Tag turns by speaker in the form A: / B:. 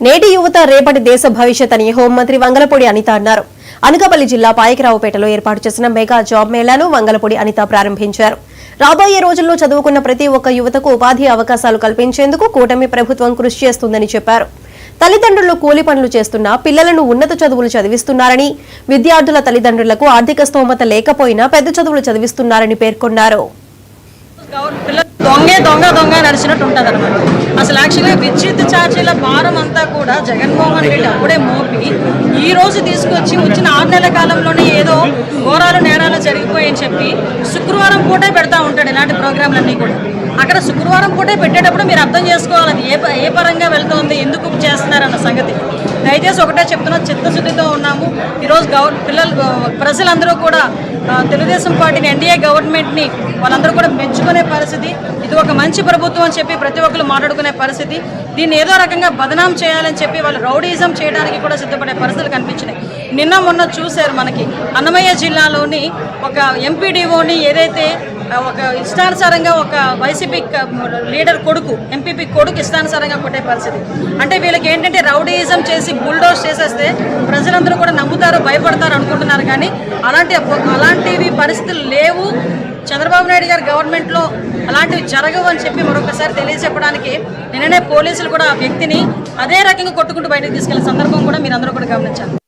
A: నేటి యువత రేపటి దేశ భవిష్యత్ అని హోంమంత్రి వంగలపూడి అనిత అన్నారు. అనకాపల్లి జిల్లా పాయకరావుపేటలో ఏర్పాటు చేసిన మెగా జాబ్ మేళాను వంగలపూడి అనిత ప్రారంభించారు. రాబోయే రోజుల్లో చదువుకున్న ప్రతి ఒక్క యువతకు ఉపాధి అవకాశాలు కల్పించేందుకు కూటమి ప్రభుత్వం కృషి చేస్తుందని చెప్పారు. తల్లిదండ్రులు కూలి పనులు చేస్తున్నా పిల్లలను ఉన్నత చదువులు చదివిస్తున్నారని, విద్యార్థుల తల్లిదండ్రులకు ఆర్థిక స్తోమత లేకపోయినా పెద్ద చదువులు చదివిస్తున్నారని పేర్కొన్నారు.
B: దొంగ నడిచినట్టు ఉంటుంది అనమాట. అసలు యాక్చువల్గా విద్యుత్ ఛార్జీల భారం అంతా కూడా జగన్మోహన్ రెడ్డి అప్పుడే మోపి ఈ రోజు తీసుకొచ్చి వచ్చిన 6 నెలల కాలంలోనే ఏదో ఘోరాలు నేరాలు జరిగిపోయని చెప్పి శుక్రవారం పూటే పెడతా ఉంటాడు ఇలాంటి ప్రోగ్రాంలన్నీ కూడా. అక్కడ శుక్రవారం పూటే పెట్టేటప్పుడు మీరు అర్థం చేసుకోవాలి ఏ పరంగా వెళ్తోంది, ఎందుకు చేస్తున్నారన్న సంగతి. దయచేసి ఒకటే చెప్తున్నా, చిత్తశుద్ధితో ఉన్నాము. ఈరోజు ప్రజలందరూ కూడా తెలుగుదేశం పార్టీని, ఎన్డీఏ గవర్నమెంట్ని వాళ్ళందరూ కూడా మెచ్చుకునే పరిస్థితి. ఇది ఒక మంచి ప్రభుత్వం అని చెప్పి ప్రతి ఒక్కరు మాట్లాడుకునే పరిస్థితి. దీన్ని ఏదో రకంగా బదనాం చేయాలని చెప్పి వాళ్ళు రౌడీజం చేయడానికి కూడా సిద్ధపడే పరిస్థితులు కనిపించినాయి. నిన్న మొన్న చూశారు, మనకి అన్నమయ్య జిల్లాలోని ఒక ఎంపీడీఓని ఏదైతే ఒక ఇష్టానుసారంగా ఒక వైసీపీ లీడర్ కొడుకు, ఎంపీపీ కొడుకు ఇష్టానుసారంగా కొట్టే పరిస్థితి. అంటే వీళ్ళకి ఏంటంటే రౌడీజం చేసి బుల్డోజ్ చేసేస్తే ప్రజలందరూ కూడా నమ్ముతారు, భయపడతారు అనుకుంటున్నారు. కానీ అలాంటివి పరిస్థితులు లేవు. చంద్రబాబు నాయుడు గారి గవర్నమెంట్లో అలాంటివి జరగవు అని చెప్పి మరొకసారి తెలియజెప్పడానికి నిన్ననే పోలీసులు కూడా ఆ వ్యక్తిని అదే రకంగా కొట్టుకుంటూ బయటకు తీసుకెళ్లే సందర్భం కూడా మీరు అందరూ కూడా గమనించాలి.